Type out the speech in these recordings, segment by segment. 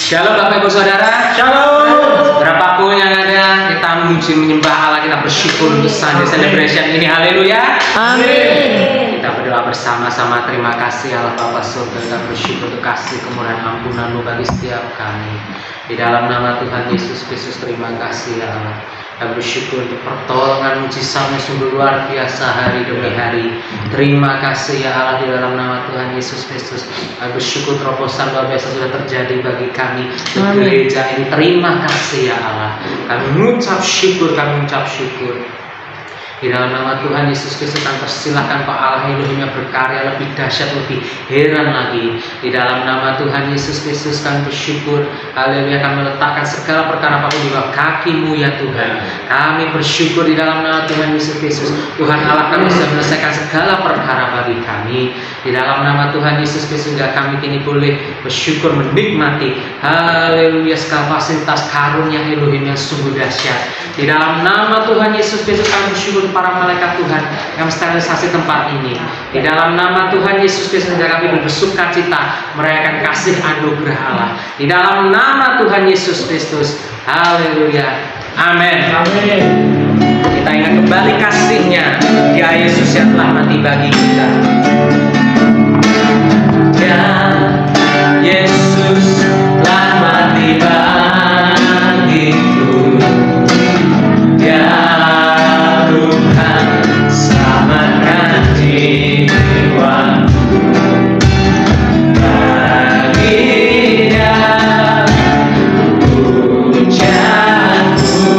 Shalom Bapak Ibu Saudara. Shalom. Berapapun yang ada, kita memuji menyembah Allah, kita bersyukur untuk Sunday Celebration ini. Haleluya. Amin. Kita berdoa bersama-sama. Terima kasih Allah Bapa Surga. Kita bersyukur untuk kasih kemurahan ampunan-Mu bagi setiap kami. Di dalam nama Tuhan Yesus Kristus, terima kasih ya Allah. Kita bersyukur untuk pertolongan mujizat-Mu sungguh luar biasa hari demi hari. Terima kasih ya Allah, di dalam nama Tuhan Yesus Kristus. Kita bersyukur terobosan luar biasa sudah terjadi bagi kami di gereja ini. Terima kasih ya Allah. Kami mengucap syukur, Di dalam nama Tuhan Yesus Kristus, kami persilahkan Pak Allah Elohimnya berkarya lebih dahsyat, lebih heran lagi. Di dalam nama Tuhan Yesus Kristus kami bersyukur. Haleluya, kami meletakkan segala perkara apapun di bawah kaki-Mu ya Tuhan. Kami bersyukur di dalam nama Tuhan Yesus Kristus. Tuhan Allah, kami sudah menyelesaikan segala perkara bagi kami. Di dalam nama Tuhan Yesus Kristus, sehingga kami kini boleh bersyukur menikmati haleluya segala fasilitas karunia Elohim yang sungguh dahsyat. Di dalam nama Tuhan Yesus Kristus kami bersyukur para malaikat Tuhan yang sterilisasi tempat ini. Di dalam nama Tuhan Yesus Kristus kami bersuka cita merayakan kasih anugerah Allah. Di dalam nama Tuhan Yesus Kristus. Haleluya. Amin. Amin. Kita ingat kembali kasih-Nya, Dia Yesus yang telah mati bagi kita. Ya Yesus telah mati bagiku. Ya Tuhan selamatkan jiwaku. Bagi Dia ucapku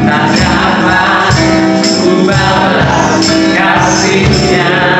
tak dapat ku balas kasih-Nya.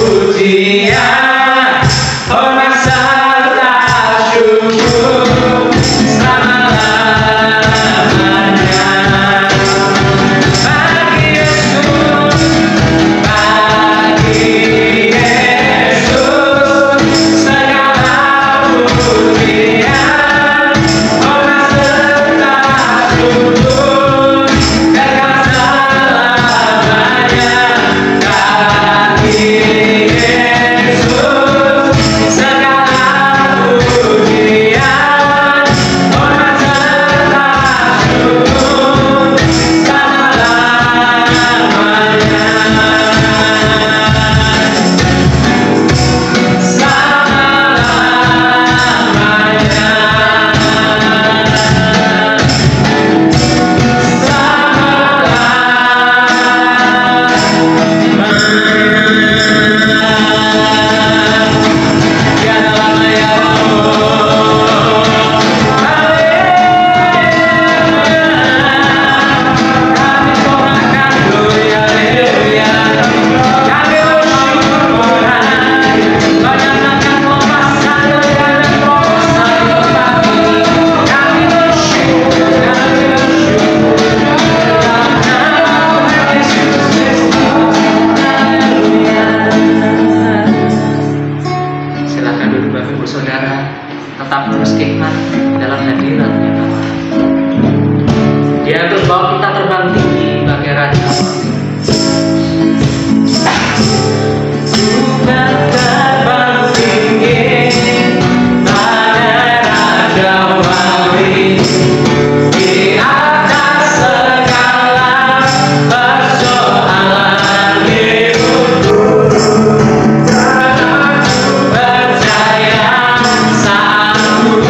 pujian, hormat serta syukur selama-lamanya. Bagi Yesus, segala pujian, hormat serta syukur kekal selamanya. Bagi Yesus, segala pujian, hormat serta syukur tetap terus khidmat dalam hadiratnya Allah. Dia terus bawa kita terbang tinggi bagai raja. Kita terbang tinggi bagai raja wali, di atas segala persoalan hidupku. Percaya saat ku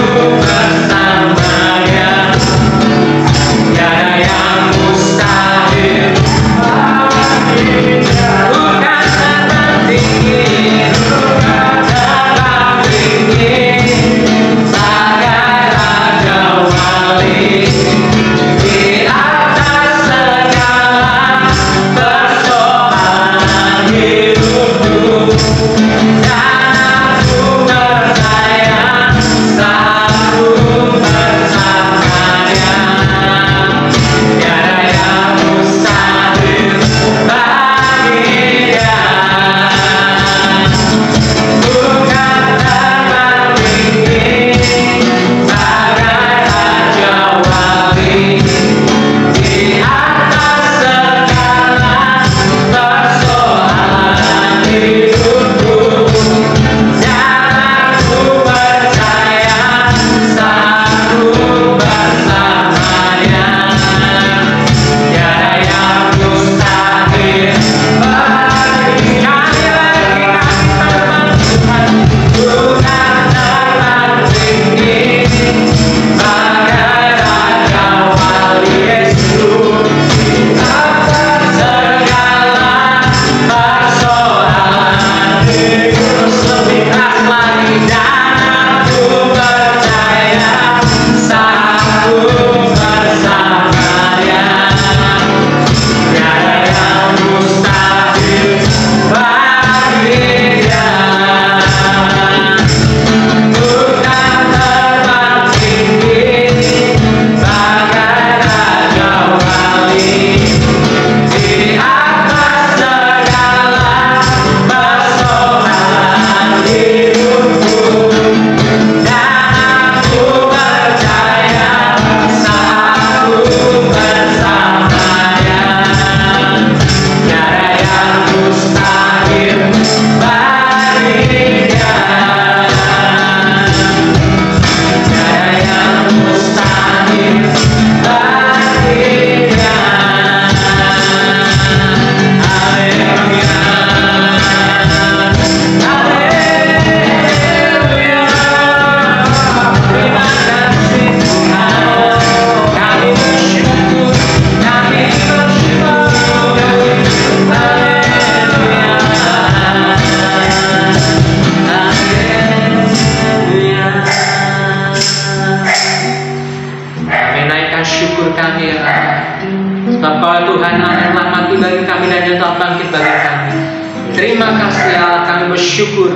bersyukur.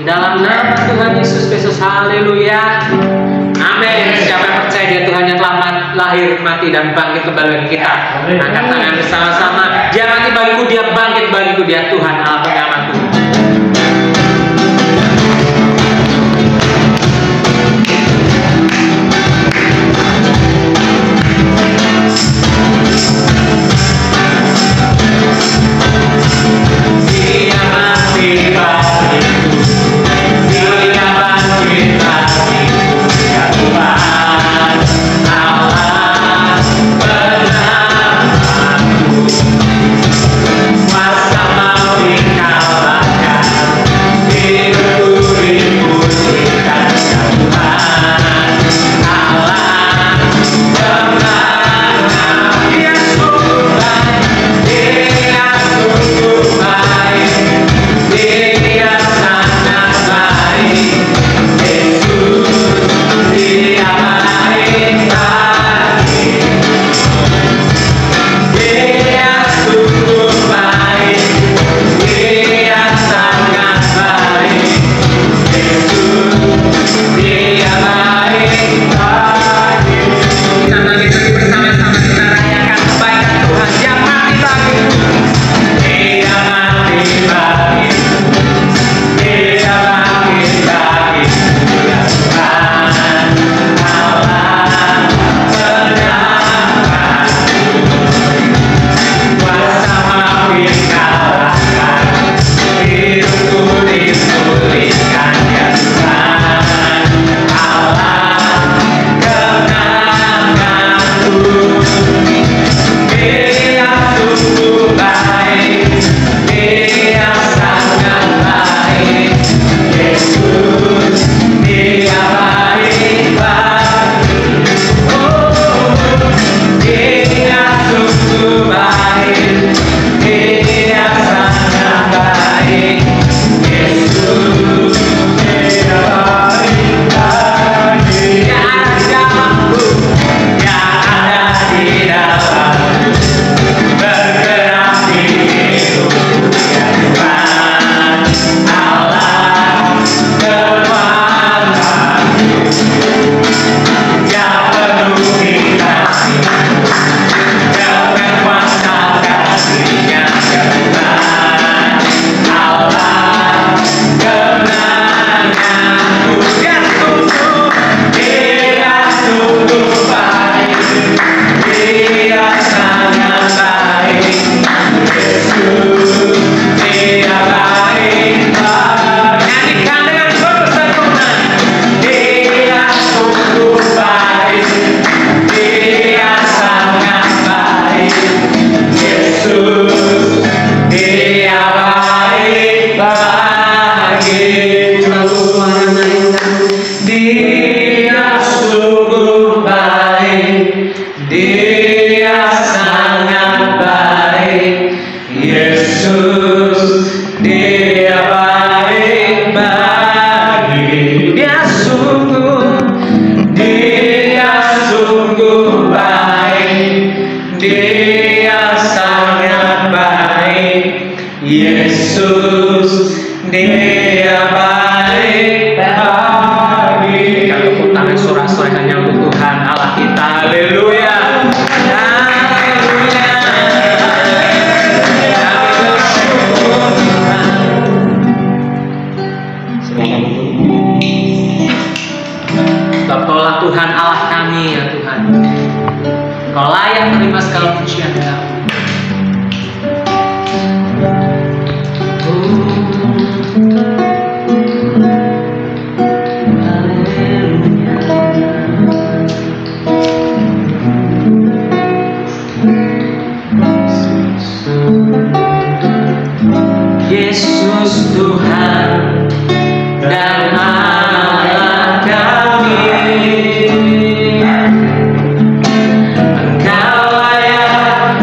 Di dalam nama Tuhan Yesus Kristus, haleluya. Amin. Siapa yang percaya dia Tuhan yang telah lahir, mati, dan bangkit kembali bagi kita, angkat tangan bersama-sama. Dia mati bagiku, dia bangkit bagiku, dia Tuhan Allah penyelamatku. Dia mati bagiku, dia bangkit bagiku, dia Tuhan Allah penyelamatku. Kuasa maut dikalahkan, hidupku dipulihkan, dia Tuhan Allah kemenangan. Dia sungguh baik, dia sungguh baik, dia sangat baik. Yesus, dia baik bagiku. Dia sungguh baik, dia sangat baik. Yesus, dia baik bagiku. Kita bangkit lagi bersama-sama, kita rayakan kebaikan Tuhan yang mati bagiku. Dia mati bagiku, dia bangkit bagiku, dia Tuhan Allah penyelamatku. Kuasa maut dikalahkan, hidupku dipulihkan, dia Tuhan Allah kemenanganku. Dia sungguh baik, dia sangat baik. Yesus, dia baik bagiku. Dia sungguh baik, dia sangat baik. Yesus, dia baik bagiku. Dia ada di dalamku, dia ada di dalamku, bergerak di hidupku, dia Tuhan Allah kekuatanku. Dia penuhi kasih-Mu dengan kuasa kasih-Nya, dia Tuhan Allah kemenanganku. Dia sungguh baik, dia sangat baik. Yesus, dia baik bagiku. Nyanyikan dengan bersama. Dia sungguh baik, dia sangat baik. Yesus, dia baik bagiku. Dia sungguh baik, dia sangat baik. Yesus, dia baik bagiku. Dia sungguh baik, dia sangat baik. Yesus, dia baik bagiku. Kita tepuk tangan sorak-sorai hanya untuk Tuhan Allah kita. Haleluya. Haleluya. Kami bersyukur Tuhan. Sebab Kaulah Tuhan Allah kami, ya Tuhan. Kau layak menerima segala pujian kami. Yesus Tuhan dan Allah kami, Engkau layak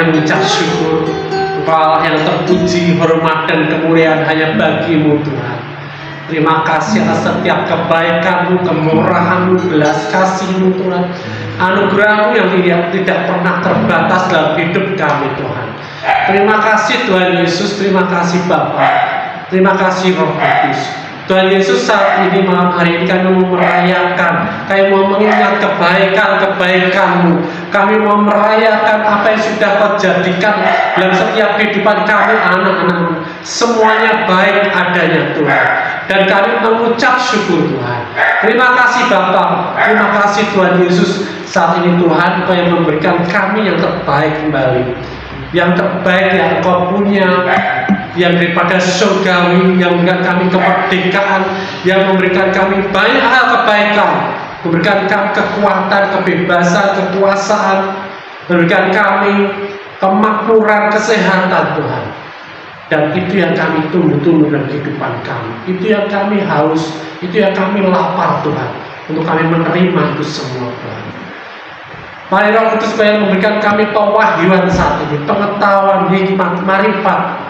kami ucap syukur. Engkau Allah yang terpuji, hormat dan kemuliaan hanya bagi-Mu Tuhan. Terima kasih atas setiap kebaikan-Mu, kemurahan-Mu, belas kasih-Mu Tuhan. Anugerah-Mu yang tidak pernah terbatas dalam hidup kami Tuhan. Terima kasih Tuhan Yesus, terima kasih Bapa, terima kasih Roh Kudus. Tuhan Yesus, saat ini malam hari ini kami mau merayakan, kami mau mengingat kebaikan-kebaikan-Mu. Kami mau merayakan apa yang sudah Kau jadikan dalam setiap kehidupan kami anak-anak-Mu. Semuanya baik adanya Tuhan. Dan kami mengucap syukur Tuhan. Terima kasih Bapa, terima kasih Tuhan Yesus. Saat ini Tuhan, Kau yang memberikan kami yang terbaik kembali. Yang terbaik yang Kau punya, yang daripada surgawi, yang memberikan kami kemerdekaan, yang memberikan kami banyak hal kebaikan, memberikan kami kekuatan, kebebasan, kekuasaan, memberikan kami kemakmuran, kesehatan Tuhan. Dan itu yang kami tunggu-tunggu dalam kehidupan kami. Itu yang kami haus, itu yang kami lapar Tuhan, untuk kami menerima itu semua Tuhan. Mari Roh Kudus yang memberikan kami pewahyuan saat ini, pengetahuan, hikmat, marifat,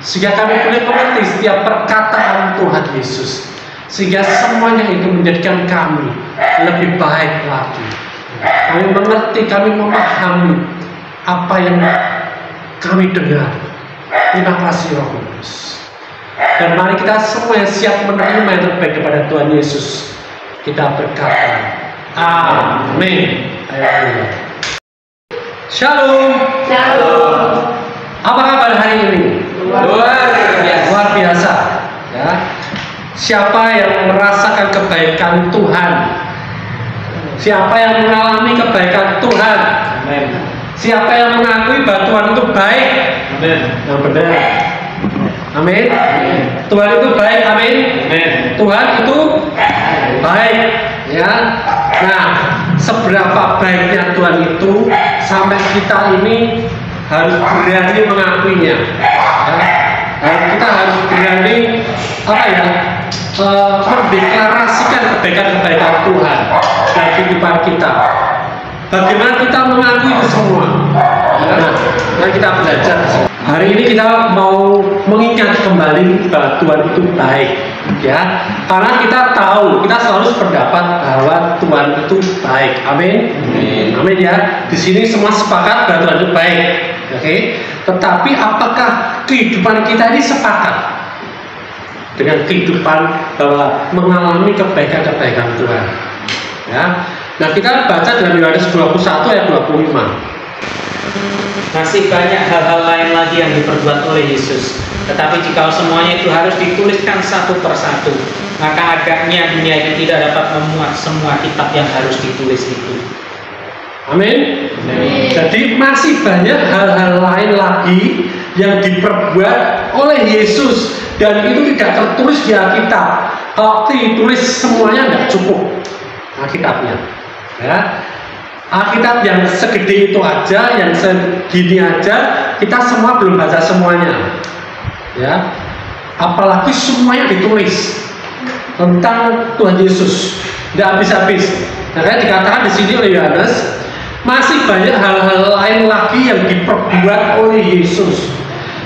sehingga kami boleh mengerti setiap perkataan Tuhan Yesus, sehingga semuanya itu menjadikan kami lebih baik lagi. Kami mengerti, kami memahami apa yang kami dengar. Terima kasih Roh Kudus. Dan mari kita semua yang siap menerima yang terbaik kepada Tuhan Yesus, kita berkata amin. Shalom. Shalom. Apa kabar hari ini? Luar biasa. Ya. Siapa yang merasakan kebaikan Tuhan? Siapa yang mengalami kebaikan Tuhan? Amin. Siapa yang mengakui bahwa Tuhan itu baik? Amin. Yang benar. Amin. Tuhan itu baik. Amin. Tuhan itu baik. Ya. Nah, seberapa baiknya Tuhan itu sampai kita ini harus berani mengakuinya. Ya. Kita harus berani mendeklarasikan kebaikan-kebaikan Tuhan dalam kehidupan kita. Bagaimana kita mengakui itu semua? Nah, mari kita belajar. Hari ini kita mau mengingat kembali bahwa Tuhan itu baik, ya. Karena kita tahu, kita selalu berpendapat bahwa Tuhan itu baik. Amin. Amin ya. Di sini semua sepakat bahwa Tuhan itu baik. Oke. Tetapi apakah kehidupan kita ini sepakat dengan kehidupan bahwa mengalami kebaikan-kebaikan Tuhan? Ya. Nah, kita baca dalam Yohanes 21 ayat 25. Masih banyak hal-hal lain lagi yang diperbuat oleh Yesus. Tetapi jika semuanya itu harus dituliskan satu persatu, maka agaknya dunia ini tidak dapat memuat semua kitab yang harus ditulis itu. Amin. Jadi masih banyak hal-hal lain lagi yang diperbuat oleh Yesus, dan itu tidak tertulis di Alkitab. Kalau ditulis semuanya nggak cukup Alkitabnya. Ya. Alkitab yang segede itu aja, yang segini aja, kita semua belum baca semuanya, ya. Apalagi semuanya ditulis tentang Tuhan Yesus, tidak habis-habis. Makanya dikatakan di sini oleh Yohanes, masih banyak hal-hal lain lagi yang diperbuat oleh Yesus.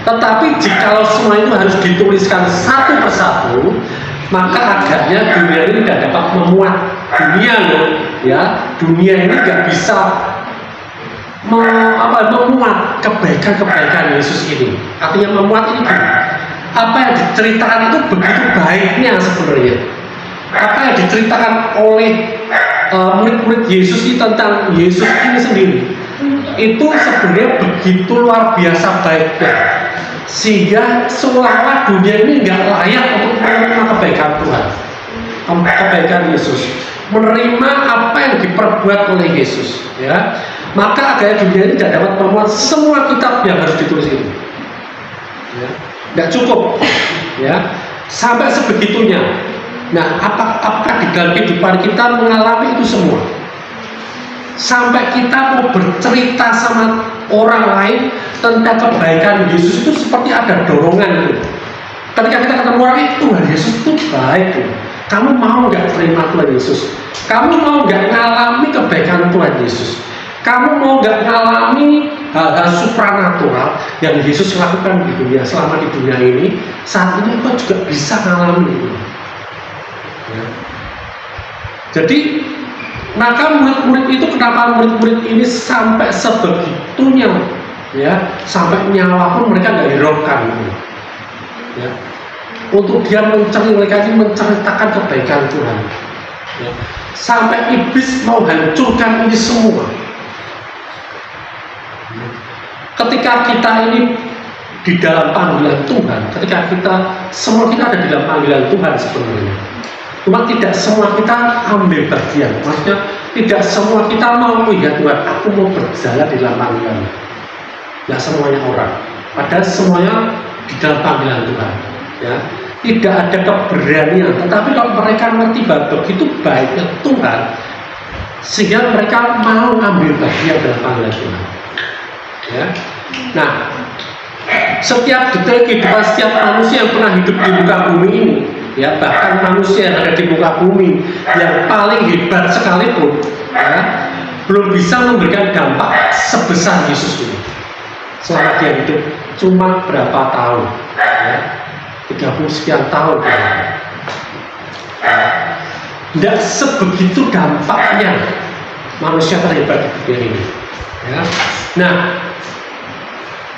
Tetapi jikalau semua itu harus dituliskan satu persatu, maka agaknya dunia ini tidak dapat memuat. Dunia loh, ya, dunia ini nggak bisa memuat kebaikan-kebaikan Yesus ini. Artinya memuat ini gini, apa yang diceritakan itu begitu baiknya sebenarnya. Apa yang diceritakan oleh murid-murid Yesus ini tentang Yesus ini sendiri, itu sebenarnya begitu luar biasa baiknya, sehingga seolah-olah dunia ini nggak layak untuk menerima kebaikan Tuhan, kebaikan Yesus, menerima apa yang diperbuat oleh Yesus, ya. Maka agaknya dunia ini tidak dapat memuat semua kitab yang harus ditulis itu, ya. Nggak cukup, ya, sampai sebegitunya. Nah, apakah di dalam kehidupan kita mengalami itu semua? Sampai kita mau bercerita sama orang lain tentang kebaikan Yesus itu seperti ada dorongan itu. Ketika kita ketemu orang itu, Tuhan Yesus itu baik. Kamu mau nggak terima Tuhan Yesus? Kamu mau nggak ngalami kebaikan Tuhan Yesus? Kamu mau nggak ngalami hal-hal supranatural yang Yesus lakukan di dunia selama di dunia ini, saat ini kau juga bisa mengalami itu. Ya. Jadi maka murid-murid itu, kenapa murid-murid ini sampai sebegitunya, ya, sampai nyawa pun mereka nggak hiraukan, ya, untuk dia mencari, mereka ini menceritakan kebaikan Tuhan, ya. Sampai iblis mau hancurkan ini semua. Ketika kita ini di dalam panggilan Tuhan, ketika kita semua kita ada di dalam panggilan Tuhan sebenarnya, cuma tidak semua kita ambil bagian. Maksudnya tidak semua kita mau melihat Tuhan, aku mau berjalan di dalam panggilan. Tidak semuanya orang, padahal semuanya di dalam panggilan Tuhan, ya. Tidak ada keberanian, tetapi kalau mereka mengerti bahwa begitu baiknya Tuhan, sehingga mereka mau ambil bagian dalam panggilan Tuhan, ya. Nah, setiap detail kehidupan setiap manusia yang pernah hidup di muka bumi ini, ya, bahkan manusia yang ada di muka bumi yang paling hebat sekalipun, ya, belum bisa memberikan dampak sebesar Yesus ini selama dia hidup. Cuma berapa tahun, ya, 30 sekian tahun, tidak sebegitu dampaknya manusia terhebat di dunia ini, ya. Nah,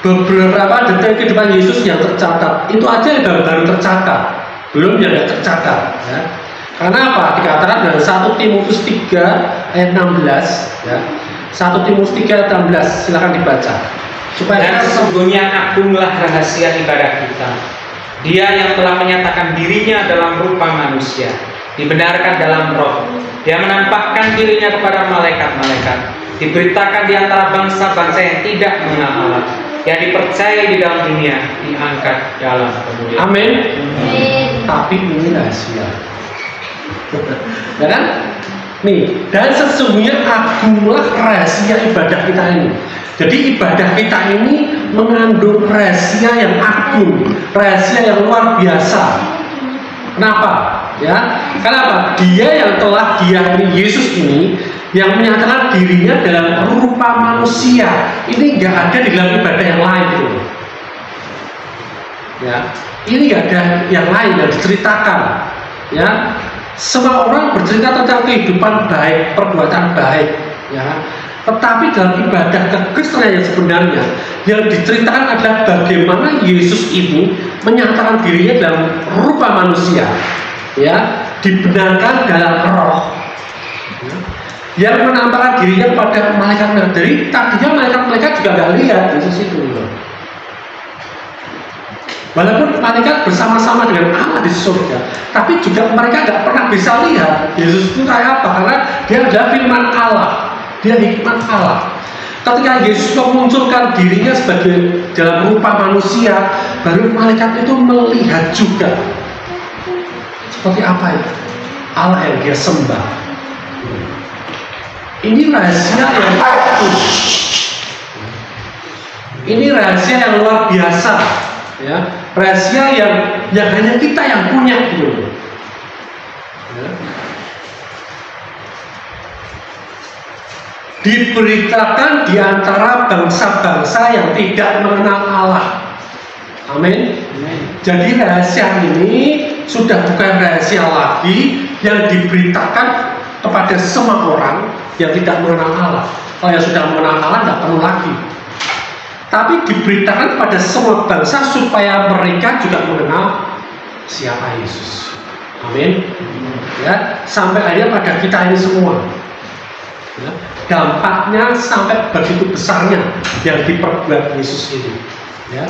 beberapa detail kehidupan Yesus yang tercatat itu aja yang baru tercatat, belum yang tidak tercatat, ya. Karena apa? Dikatakan dalam 1 Timotius 3 ayat 16, ya. 1 Timotius 3 ayat 16, silakan dibaca. Dan sesungguhnya agunglah rahasia ibadah kita. Dia yang telah menyatakan dirinya dalam rupa manusia, dibenarkan dalam roh. Dia menampakkan dirinya kepada malaikat-malaikat, diberitakan di antara bangsa-bangsa yang tidak mengenal Allah, yang dipercaya di dalam dunia, diangkat dalam kemuliaan. Amin. Tapi ini rahasia. Ya kan? Nih, dan sesungguhnya agunglah rahasia ibadah kita ini. Jadi ibadah kita ini mengandung rahasia yang agung, rahasia yang luar biasa. Kenapa? Ya, kenapa? Dia yang telah Yesus ini yang menyatakan dirinya dalam rupa manusia. Ini nggak ada di dalam ibadah yang lain itu. Ya, ini nggak ada yang lain yang diceritakan. Ya, semua orang bercerita tentang kehidupan baik, perbuatan baik. Ya. Tetapi dalam ibadah kekristenan yang sebenarnya yang diceritakan adalah bagaimana Yesus ini menyatakan dirinya dalam rupa manusia, ya, dibenarkan dalam roh, ya, yang menampakkan dirinya kepada malaikat-malaikat. Jadi tadinya malaikat-malaikat juga nggak lihat Yesus itu, walaupun malaikat bersama-sama dengan Allah di surga, tapi juga mereka nggak pernah bisa lihat Yesus itu kayak apa, karena dia adalah firman Allah. Dia hikmat Allah. Ketika Yesus memunculkan dirinya sebagai dalam rupa manusia, baru malaikat itu melihat juga seperti apa itu Allah yang dia sembah. Ini rahasia yang agung. Ini rahasia yang luar biasa, ya. Rahasia yang hanya kita yang punya gitu. Ya. Diberitakan di antara bangsa-bangsa yang tidak mengenal Allah. Amin. Jadi rahasia ini sudah bukan rahasia lagi yang diberitakan kepada semua orang yang tidak mengenal Allah. Kalau yang sudah mengenal Allah tidak perlu lagi. Tapi diberitakan kepada semua bangsa supaya mereka juga mengenal siapa Yesus. Amin. Ya, sampai akhirnya pada kita ini semua. Ya, dampaknya sampai begitu besarnya yang diperbuat Yesus ini, ya.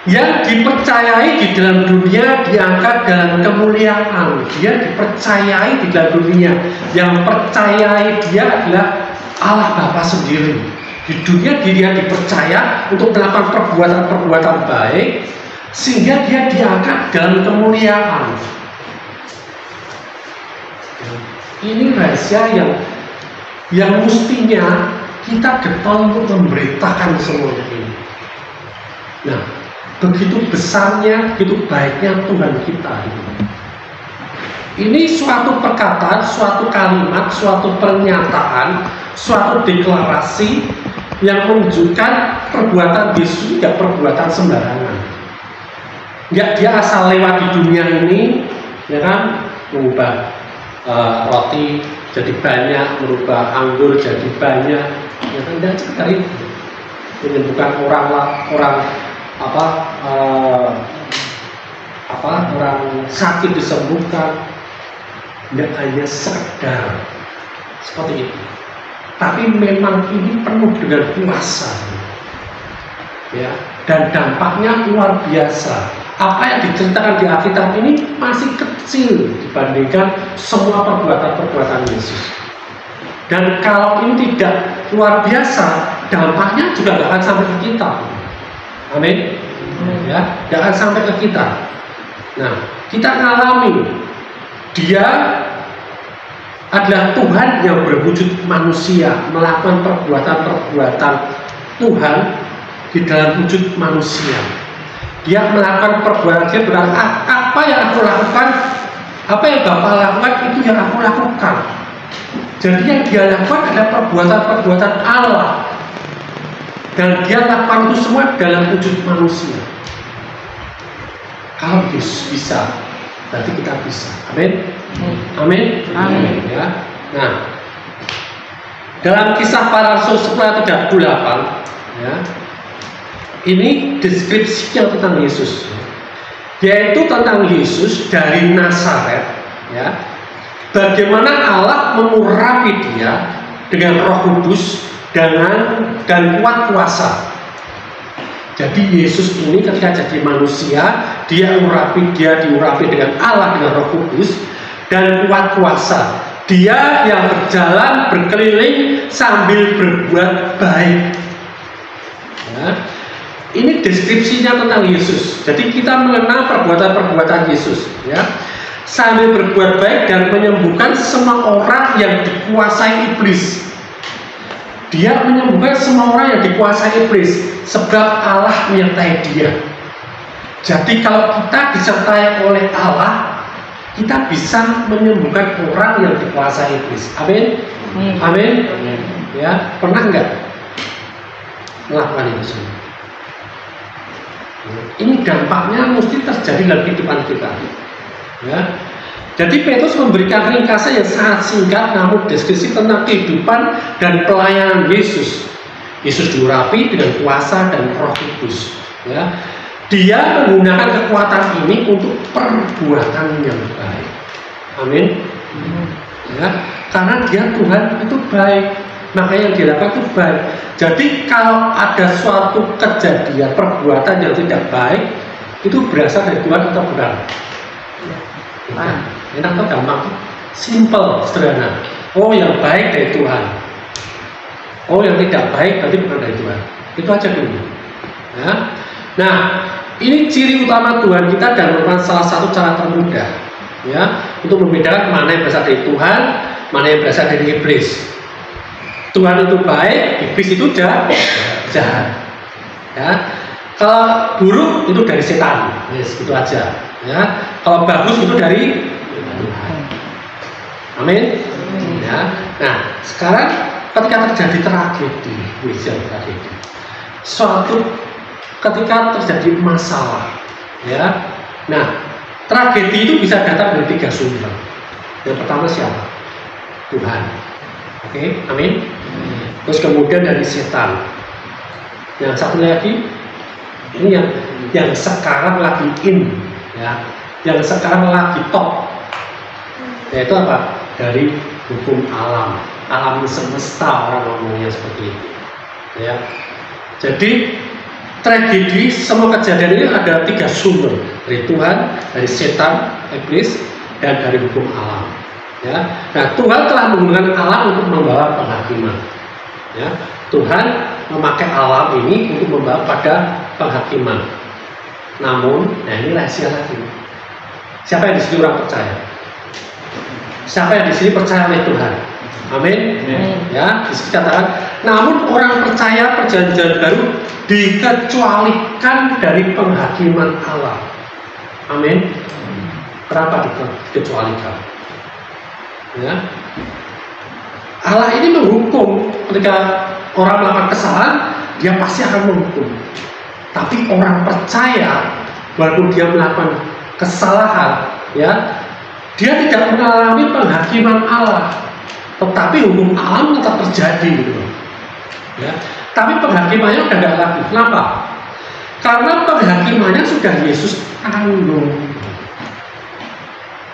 Yang dipercayai di dalam dunia diangkat dalam kemuliaan. Dia dipercayai di dalam dunia. Yang percayai dia adalah Allah Bapa sendiri. Di dunia dia dipercaya untuk melakukan perbuatan-perbuatan baik, sehingga dia diangkat dalam kemuliaan. Ini rahasia yang mestinya kita getol untuk memberitakan semuanya ini. Nah, begitu besarnya, begitu baiknya Tuhan kita ini. Ini suatu perkataan, suatu kalimat, suatu pernyataan, suatu deklarasi yang menunjukkan perbuatan Yesus tidak perbuatan sembarangan. Nggak dia asal lewat di dunia ini, ya kan, mengubah roti jadi banyak, merubah anggur jadi banyak, ya kan, dan sekedar itu menyembuhkan orang sakit disembuhkan, tidak hanya sekedar seperti itu, tapi memang ini penuh dengan kuasa, ya, dan dampaknya luar biasa. Apa yang diceritakan di Alkitab ini masih kecil dibandingkan semua perbuatan-perbuatan Yesus. Dan kalau ini tidak luar biasa, dampaknya juga tidak akan sampai ke kita. Amin. Ya, tidak akan sampai ke kita. Nah, kita ngalami dia adalah Tuhan yang berwujud manusia, melakukan perbuatan-perbuatan Tuhan di dalam wujud manusia. Dia melakukan perbuatan, dia berkata, apa yang aku lakukan, apa yang Bapa lakukan, itu yang aku lakukan. Jadi yang dia lakukan adalah perbuatan-perbuatan Allah, dan dia lakukan itu semua dalam wujud manusia. Kalau Yesus bisa, berarti kita bisa. Amin. Amin. Amin. Ya. Nah, dalam Kisah Para Rasul 10:38, ya, ini deskripsinya tentang Yesus, yaitu tentang Yesus dari Nazaret, ya. Bagaimana Allah mengurapi dia dengan Roh Kudus dan kuat kuasa. Jadi Yesus ini ketika jadi manusia, dia diurapi dengan Allah, dengan Roh Kudus dan kuat kuasa. Dia yang berjalan berkeliling sambil berbuat baik. Ya. Ini deskripsinya tentang Yesus. Jadi kita mengenal perbuatan-perbuatan Yesus, ya. Sambil berbuat baik dan menyembuhkan semua orang yang dikuasai iblis. Dia menyembuhkan semua orang yang dikuasai iblis, sebab Allah menyertai dia. Jadi kalau kita disertai oleh Allah, kita bisa menyembuhkan orang yang dikuasai iblis. Amin. Amin. Ya, pernah nggak melakukan itu semua? Ini dampaknya mesti terjadi dalam kehidupan kita. Ya. Jadi Petrus memberikan ringkasan yang sangat singkat namun deskripsi tentang kehidupan dan pelayanan Yesus. Yesus diurapi dengan kuasa dan Roh Kudus. Ya. Dia menggunakan kekuatan ini untuk perbuatan yang baik. Amin. Ya. Karena dia Tuhan itu baik, makanya yang dilakukan itu baik. Jadi kalau ada suatu kejadian perbuatan yang tidak baik, itu berasal dari Tuhan atau bukan? Enak atau gampang? Simple, sederhana. Oh, yang baik dari Tuhan. Oh, yang tidak baik berarti bukan dari Tuhan. Itu aja dulu. Ya. Nah, ini ciri utama Tuhan kita dan merupakan salah satu cara termudah, ya, untuk membedakan mana yang berasal dari Tuhan, mana yang berasal dari iblis. Tuhan itu baik, iblis itu jahat. Ya. Kalau buruk itu dari setan, yes, gitu aja. Ya. Kalau bagus itu dari Tuhan. Amin. Ya. Nah, sekarang ketika terjadi tragedi, suatu ketika terjadi masalah, ya. Nah, tragedi itu bisa datang dari 3 sumber. Yang pertama siapa? Tuhan. Oke, amin. Terus kemudian dari setan. Yang satu lagi, ini yang sekarang lagi in, ya, yang sekarang lagi top, yaitu apa? Dari hukum alam semesta, orang ngomongnya seperti itu, ya. Jadi tragedi semua kejadian ini ada 3 sumber, dari Tuhan, dari setan, iblis, dan dari hukum alam. Ya. Nah, Tuhan telah menggunakan alam untuk membawa penghakiman. Ya. Tuhan memakai alam ini untuk membawa pada penghakiman. Namun, nah ini rahasia lagi. Siapa yang di sini orang percaya? Siapa yang di sini percaya oleh Tuhan? Amin. Ya, dikatakan. Namun orang percaya perjanjian baru dikecualikan dari penghakiman Allah. Amin. Kenapa dikecualikan? Ya. Allah ini menghukum ketika orang melakukan kesalahan, dia pasti akan menghukum. Tapi orang percaya, walaupun dia melakukan kesalahan, ya, dia tidak mengalami penghakiman Allah, tetapi hukum alam tetap terjadi, gitu. Ya. Tapi penghakimannya udah nggak lagi. Kenapa? Karena penghakimannya sudah Yesus tanggung.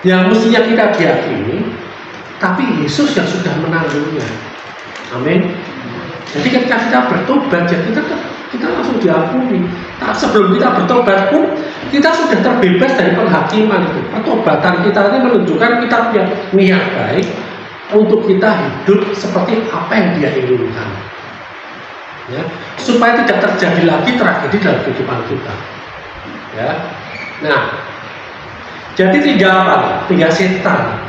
Yang mestinya kita dihakimi, tapi Yesus yang sudah menanggungnya. Amin. Jadi ketika kita bertobat, ya kita langsung diampuni. Sebelum kita bertobat pun, kita sudah terbebas dari penghakiman itu. Pertobatan kita ini menunjukkan kita punya niat baik untuk kita hidup seperti apa yang Dia inginkan. Ya, supaya tidak terjadi lagi tragedi dalam kehidupan kita. Ya. Nah, jadi tiga apa? Tiga setan.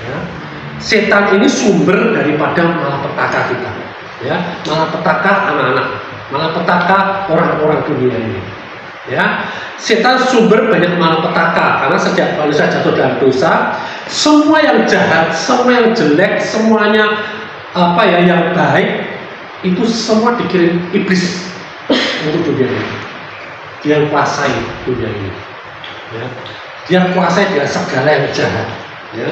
Ya. Setan ini sumber daripada malapetaka kita. Ya, malapetaka anak-anak, malapetaka orang-orang dunia ini. Ya, setan sumber banyak malapetaka karena sejak manusia jatuh dalam dosa, semua yang jahat, semua yang jelek, semuanya yang baik itu semua dikirim iblis untuk dunia ini. Dia kuasai dunia ini. Ya. Dia kuasai dengan segala yang jahat. Ya.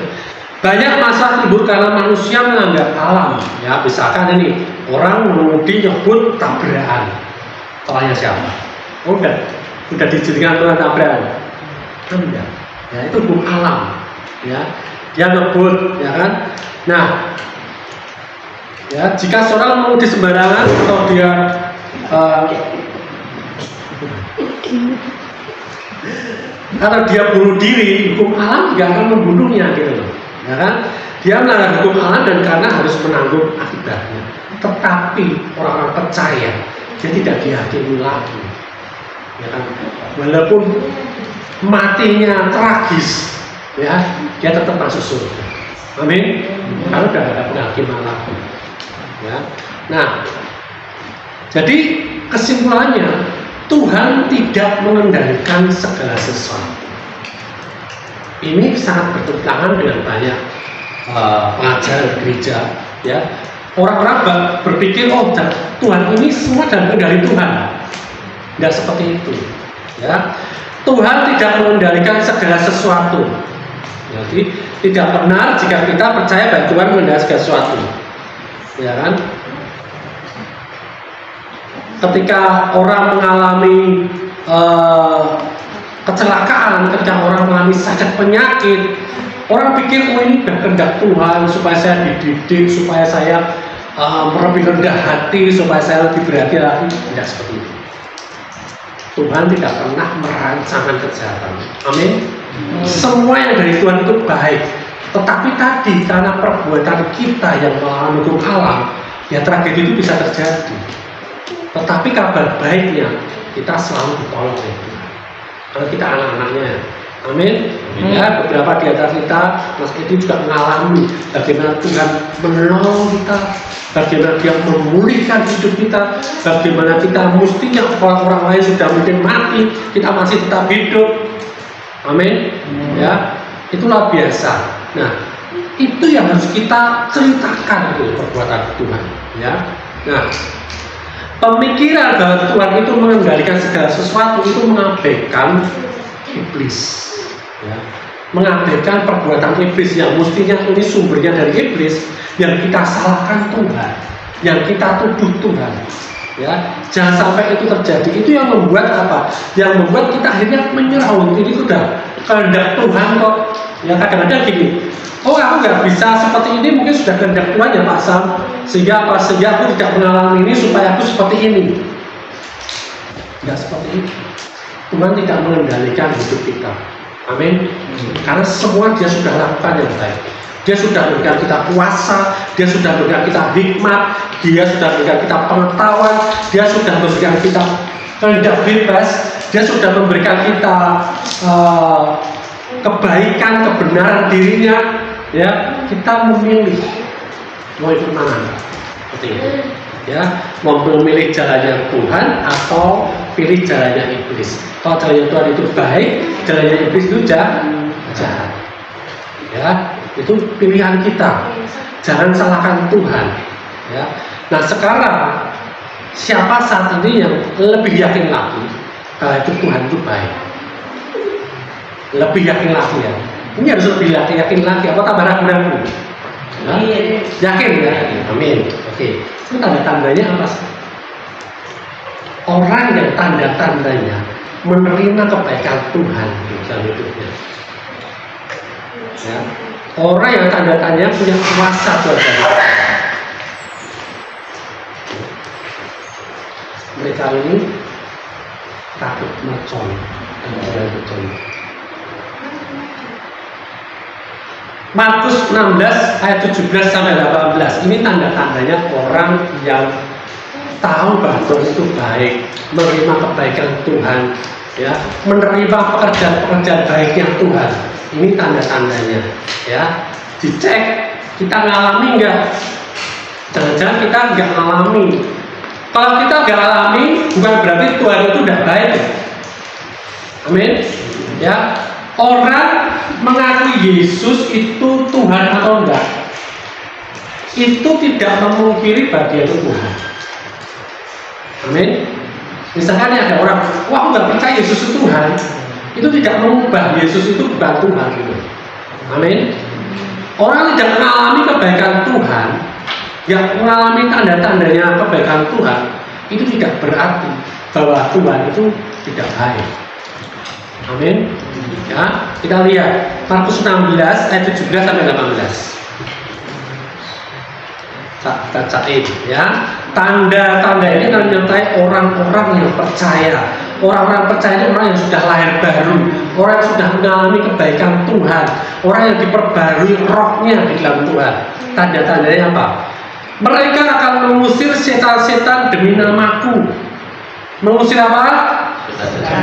Banyak masalah timbul karena manusia menganggap alam. Ya, misalkan ini orang mengemudi nyebut tabrakan. Salahnya siapa? Udah dijadikan Tuhan tabrakan. Enggak. Ya, itu hukum alam. Ya, dia nyebut, ya kan? Nah, ya, jika seorang mengemudi sembarangan atau dia bunuh diri, hukum alam juga akan membunuhnya, gitu loh. Ya kan? Dia melanggar hukum alam dan karena harus menanggung akibatnya. Tetapi orang-orang percaya dia tidak dihakimi lagi. Ya kan? Walaupun matinya tragis, ya, dia tetap masuk surga. Amin. Karena sudah ada penghakiman lagi. Ya. Nah, jadi kesimpulannya Tuhan tidak mengendalikan segala sesuatu. Ini sangat bertentangan dengan banyak pengajaran gereja. Ya, orang-orang berpikir, oh, Tuhan ini semua dalam kendali Tuhan. Tidak seperti itu. Ya, Tuhan tidak mengendalikan segala sesuatu. Jadi tidak benar jika kita percaya bahwa Tuhan mengendalikan segala sesuatu. Ya kan? Ketika orang mengalami kecelakaan, ketika orang mengalami sakit penyakit, orang pikir, oh, ini kehendak Tuhan supaya saya dididik, supaya saya lebih rendah hati, supaya saya lebih berhati-hati. Tidak seperti itu. Tuhan tidak pernah merancangkan kejahatan. Amin. Semua yang dari Tuhan itu baik. Tetapi tadi karena perbuatan kita yang melawan hukum alam, ya tragedi itu bisa terjadi. Tetapi kabar baiknya, kita selalu ditolong oleh Tuhan. Karena kita anak-anaknya. Amin. Ya, beberapa di antara kita, Mas Edi juga mengalami bagaimana Tuhan menolong kita, bagaimana Dia memulihkan hidup kita, bagaimana kita mestinya orang lain sudah mungkin mati, kita masih tetap hidup. Amin. Ya, itulah biasa. Nah, itu yang harus kita ceritakan, itu perbuatan Tuhan. Ya. Nah, pemikiran bahwa Tuhan itu mengendalikan segala sesuatu itu mengabaikan iblis. Ya, mengabaikan perbuatan iblis yang mestinya ini sumbernya dari iblis, yang kita salahkan Tuhan, yang kita tuduh Tuhan. Ya, jangan sampai itu terjadi. Itu yang membuat apa? Yang membuat kita akhirnya menyerah. Ini sudah kehendak Tuhan kok. Ya, kadang-kadang gini, oh, aku nggak bisa seperti ini, mungkin sudah kehendak Tuhan ya Pak Sam, sehingga apa? Sehingga aku tidak mengalami ini supaya aku seperti ini. Tidak seperti itu. Tuhan tidak mengendalikan hidup kita. Amin. Karena semua Dia sudah lakukan yang baik. Dia sudah memberikan kita kuasa, Dia sudah memberikan kita hikmat, Dia sudah memberikan kita pengetahuan, Dia sudah memberikan kita kehendak bebas, Dia sudah memberikan kita kebaikan, kebenaran dirinya. Ya, kita memilih mau ikut mana, seperti itu. Ya, mau memilih jalannya Tuhan atau pilih jalannya iblis. Kalau jalannya Tuhan itu baik, jalannya iblis itu jahat. Ya, itu pilihan kita. Jangan salahkan Tuhan. Ya. Nah sekarang siapa saat ini yang lebih yakin lagi kalau itu Tuhan itu baik? Lebih yakin lagi ya. Ini harus lebih yakin lagi. Apa tambah ragu-ragu? Ya? Yakin ya? Amin. Oke. Itu tanda-tandanya apa sih? Orang yang tanda-tandanya menerima kebaikan Tuhan dalam hidupnya. Ya. Orang yang tanda-tandanya punya kuasa Tuhan. Mereka ini takut mercon dan tidak mercon. Markus 16 ayat 17 sampai 18 ini tanda-tandanya orang yang tahu bahwa Tuhan itu baik, menerima kebaikan Tuhan, ya, menerima pekerjaan-pekerjaan baiknya Tuhan. Ini tanda-tandanya, ya. Dicek kita ngalami enggak? Jangan-jangan kita enggak ngalami. Kalau kita enggak alami, bukan berarti Tuhan itu tidak baik. Amin. Ya. Orang mengakui Yesus itu Tuhan atau enggak, itu tidak memungkiri bagian Tuhan. Amin. Misalkan ada orang, wah aku nggak percaya Yesus itu Tuhan, itu tidak mengubah Yesus itu bukan Tuhan. Amin. Orang tidak mengalami kebaikan Tuhan, yang mengalami tanda-tandanya kebaikan Tuhan, itu tidak berarti bahwa Tuhan itu tidak baik. Amin. Ya, kita lihat Markus 16 ayat 17 sampai 18. Bacain ya. Tanda-tanda ini akan menyertai orang-orang yang percaya. Orang-orang percaya itu orang yang sudah lahir baru, orang yang sudah mengalami kebaikan Tuhan, orang yang diperbarui rohnya di dalam Tuhan. Tanda-tandanya apa? Mereka akan mengusir setan-setan demi namaku. Mengusir apa?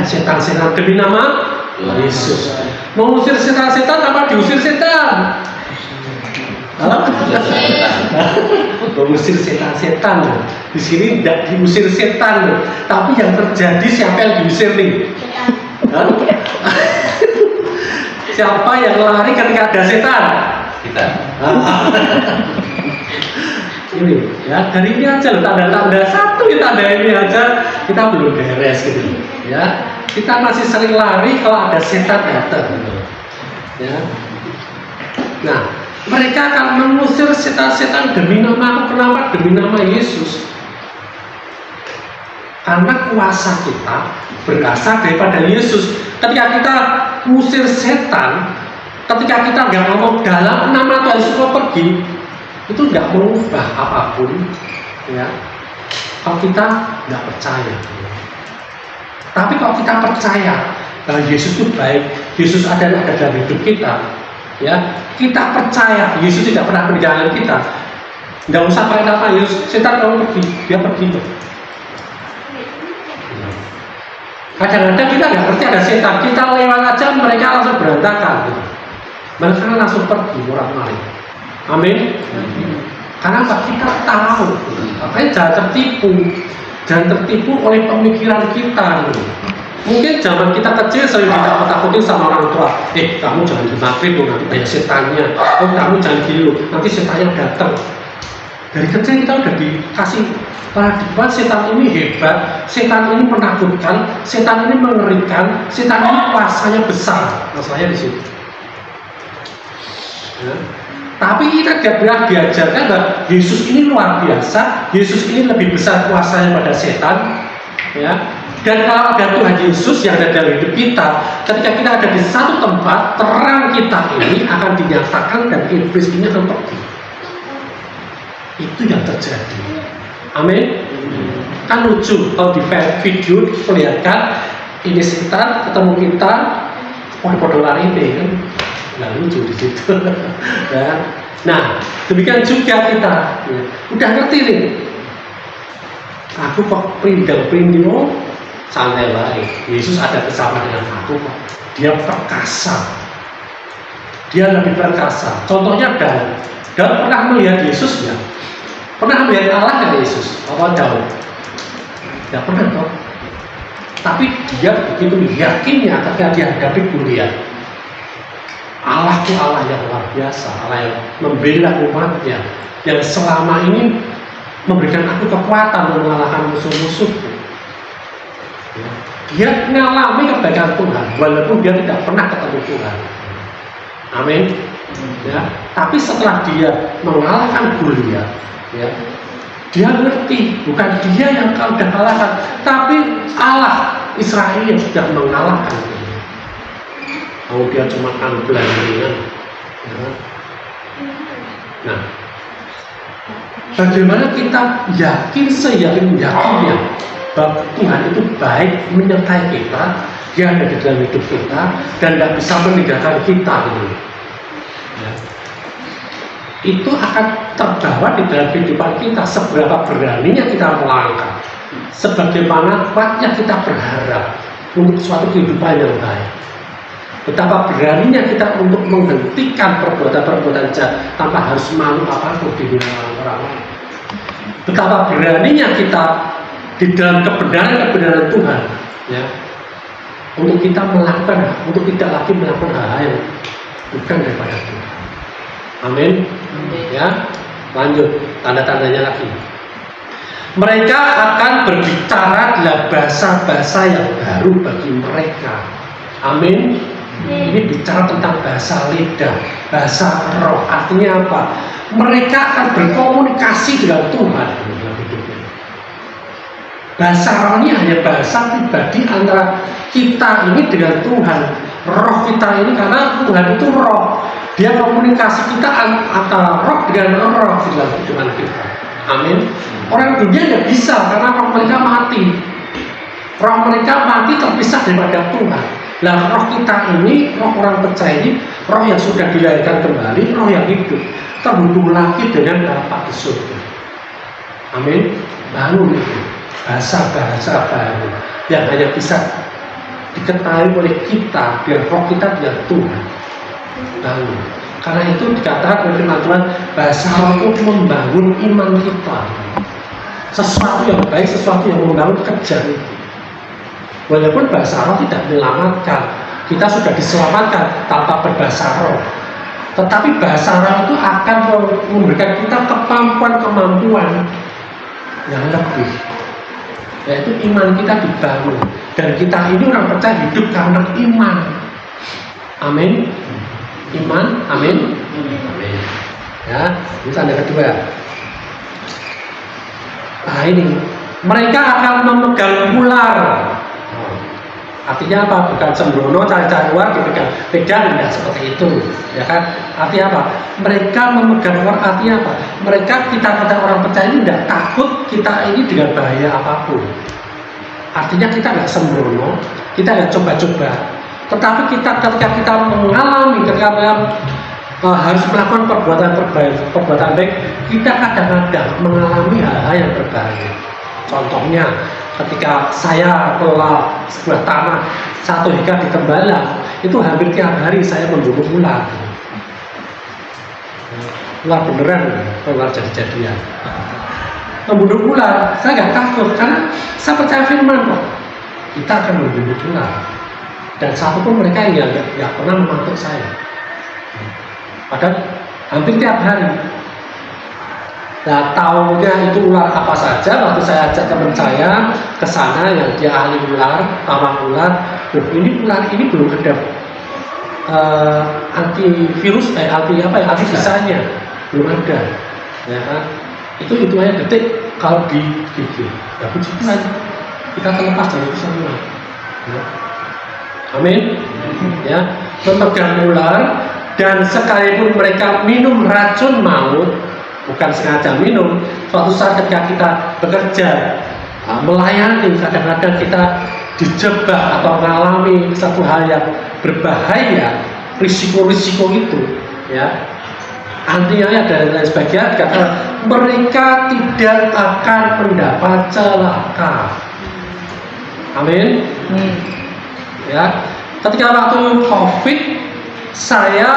Setan-setan demi nama Yesus. Mengusir setan-setan apa diusir setan? Mengusir setan-setan. Di sini tidak diusir setan, tapi yang terjadi siapa yang diusir nih? Siapa yang lari ketika ada setan? Kita. Ini ya, dari ini aja loh, tanda-tanda satu tanda ini aja kita belum beres gitu ya. Kita masih sering lari kalau ada setan datang gitu. Ya. Nah, mereka akan mengusir setan-setan demi nama aku. Kenapa? Demi nama Yesus. Karena kuasa kita berasal daripada Yesus. Ketika kita mengusir setan, ketika kita nggak ngomong dalam nama Tuhan Yesus kau pergi, itu nggak merubah apapun, ya. Kalau kita nggak percaya, tapi kalau kita percaya bahwa Yesus itu baik, Yesus ada dalam hidup kita, ya, kita percaya Yesus tidak pernah meninggalkan kita. Nggak usah pakai nama Yesus, setan kamu pergi, dia pergi. Kadang-kadang kita nggak ngerti ada setan, kita lewat aja mereka langsung berantakan, mereka langsung pergi orang lain. Amin. Karena apa? Kita tahu. Makanya jangan tertipu oleh pemikiran kita. Mungkin zaman kita kecil sering ditakut-takutin sama orang tua. Kamu jangan dimaafin loh, nanti banyak setannya. Kamu jangan gini loh, nanti setannya datang. Dari kecil kita udah dikasih paradigma setan ini hebat, setan ini menakutkan, setan ini mengerikan, setan ini kuasanya besar. Masalahnya di situ. Ya. Tapi kita tidak pernah diajarkan bahwa Yesus ini luar biasa, Yesus ini lebih besar kuasanya pada setan, ya. Dan kalau ada Tuhan Yesus yang ada dalam hidup kita, ketika kita ada di satu tempat, terang kita ini akan dinyatakan dan iblis ini akan pergi. Itu yang terjadi. Amin. Kan lucu kalau di video diperlihatkan ini setan ketemu kita, podo-podo lari ini kan. Nah, lucu di situ. Ya. Nah, demikian juga kita, ya. Udah ngerti nih. Aku kok pringgil santai baik. Yesus ada bersama dengan aku kok. Dia perkasa. Dia lebih perkasa. Contohnya Daud. Daud pernah melihat Yesus ya? Pernah melihat Allah kan Yesus? Apa Daud? Tidak pernah kok. Tapi dia begitu yakinnya ketika dia hadapi Goliat. Allah itu Allah yang luar biasa, Allah yang membela umatnya, yang selama ini memberikan aku kekuatan untuk mengalahkan musuh-musuhku. Ya. Dia mengalami kebaikan Tuhan, walaupun dia tidak pernah ketemu Tuhan. Amin. Ya. Tapi setelah dia mengalahkan Goliat, ya, dia ngerti bukan dia yang sudah kalahkan, tapi Allah Israel yang sudah mengalahkan. Kalau dia cuma ambulan-ambulan. Ya. Nah, bagaimana kita yakin seyakin-yakinnya bahwa Tuhan itu baik menyertai kita, dia ada di dalam hidup kita dan tidak bisa meninggalkan kita gitu. Ya. Itu akan terbawa di dalam kehidupan kita, seberapa beraninya kita melangkah, sebagaimana kuatnya kita berharap untuk suatu kehidupan yang baik. Betapa beraninya kita untuk menghentikan perbuatan-perbuatan jahat tanpa harus malu apapun di hadapan orang lain. Betapa beraninya kita di dalam kebenaran-kebenaran Tuhan, ya, untuk kita melakukan, untuk tidak lagi melakukan hal-hal yang bukan daripada Tuhan. Amin. Ya, lanjut tanda-tandanya lagi. Mereka akan berbicara dalam bahasa-bahasa yang baru bagi mereka. Amin. Ini bicara tentang bahasa lidah, bahasa roh. Artinya apa? Mereka akan berkomunikasi dengan Tuhan dalam hidupnya. Bahasa roh ini hanya bahasa pribadi antara kita ini dengan Tuhan. Roh kita ini, karena Tuhan itu roh. Dia komunikasi kita antara roh dengan roh di dalam kehidupan kita. Amin. Orang dunia tidak bisa karena roh mereka mati. Roh mereka mati terpisah daripada Tuhan. Nah, roh kita ini, roh orang percaya ini, roh yang sudah dilahirkan kembali, roh yang hidup, terhubung lagi dengan Bapa di surga. Amin. Baru itu bahasa-bahasa baru yang hanya bisa diketahui oleh kita, biar roh kita biar Tuhan. Baru. Karena itu dikatakan oleh firman Tuhan, bahasa roh itu membangun iman kita. Sesuatu yang baik, sesuatu yang membangun kerja itu. Walaupun bahasa roh tidak menyelamatkan, kita sudah diselamatkan tanpa berbahasa roh. Tetapi bahasa roh itu akan memberikan kita kemampuan-kemampuan yang lebih, yaitu iman kita dibangun. Dan kita ini orang percaya hidup karena iman. Amin. Iman, amin. Amin. Ya, ini tanda kedua. Nah ini, mereka akan memegang ular. Artinya apa? Bukan sembrono, cari-cari ular, dipegang, tidak seperti itu, ya kan? Artinya apa? Mereka memegang ular, artinya apa? Mereka, kita orang percaya ini tidak takut kita ini dengan bahaya apapun. Artinya kita nggak sembrono, kita nggak coba-coba. Tetapi kita ketika kita mengalami, ketika harus melakukan perbuatan baik, kita kadang-kadang mengalami hal-hal yang berbahaya. Contohnya, ketika saya kelola sebuah tanah 1 hektar di Tembalang, itu hampir tiap hari saya membunuh ular. Ular beneran, ular jadi-jadian. Membunuh ular, saya nggak takut karena saya percaya firman kok. Kita akan membunuh ular. Dan satu pun mereka yang nggak pernah mematuk saya. Padahal hampir tiap hari. Nah, tahunya itu ular apa saja, waktu saya ajak teman saya ke sana yang dia ahli ular, pawang ular. Ini ular ini belum ada antivirus, anti sisanya belum ada, ya kan? Itu hitungannya detik kalau di gigi. Ya puji Tuhan, kita terlepas dari itu semua. Ya. Amin. Ya, memegang ular dan sekalipun mereka minum racun maut. Bukan sengaja minum, suatu saat ketika kita bekerja, melayani, kadang-kadang kita dijebak atau mengalami satu hal yang berbahaya, risiko-risiko itu, ya, antinya dan lain sebagainya, dikatakan mereka tidak akan mendapat celaka. Amin. Ya, ketika waktu COVID, saya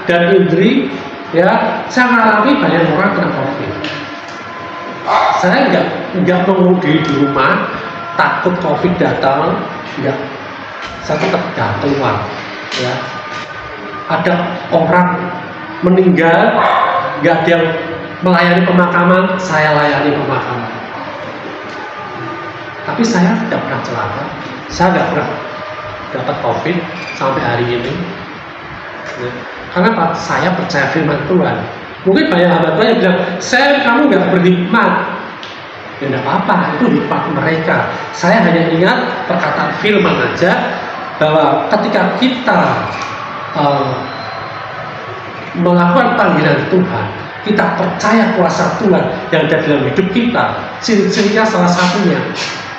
dan Indri, ya, saya mengalami banyak orang kena COVID. Saya nggak mau di rumah, takut COVID datang, nggak. Saya tetap keluar. Ya, ada orang meninggal, nggak ada yang melayani pemakaman, saya layani pemakaman. Tapi saya tidak pernah celaka, saya tidak pernah dapat COVID sampai hari ini. Ya. Karena Pak, saya percaya firman Tuhan. Mungkin banyak hamba Tuhan yang bilang, saya kamu nggak berhikmat. Ya tidak apa-apa, itu hikmat mereka. Saya hanya ingat perkataan firman aja, bahwa ketika kita melakukan panggilan Tuhan, kita percaya kuasa Tuhan yang ada dalam hidup kita. Ciri-cirinya salah satunya,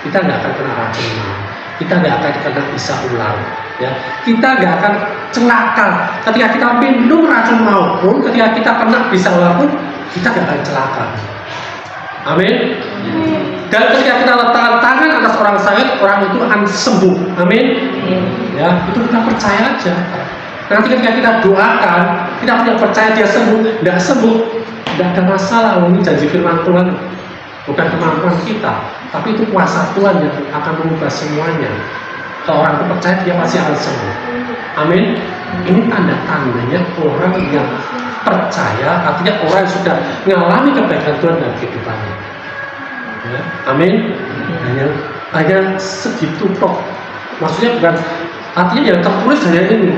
kita nggak akan kena racun maut, kita nggak akan kena bisa ular, ya. Kita nggak akan celaka. Ketika kita minum racun maut pun, ketika kita kena bisa ular pun, kita nggak akan celaka. Amin. Dan ketika kita letakkan tangan atas orang sakit, orang itu akan sembuh. Amin. Ya, itu kita percaya aja. Nanti ketika kita doakan, kita tidak percaya dia sembuh, tidak sembuh, tidak ada masalah. Ini janji firman Tuhan, bukan kemampuan kita, tapi itu kuasa Tuhan yang akan mengubah semuanya. Kalau orang itu percaya, dia pasti akan sembuh. Amin. Ini tanda-tandanya orang yang percaya, artinya orang yang sudah mengalami kebaikan Tuhan dalam kehidupannya. Ya, amin. Hanya segitu toh. Maksudnya bukan, artinya yang tertulis hanya ini.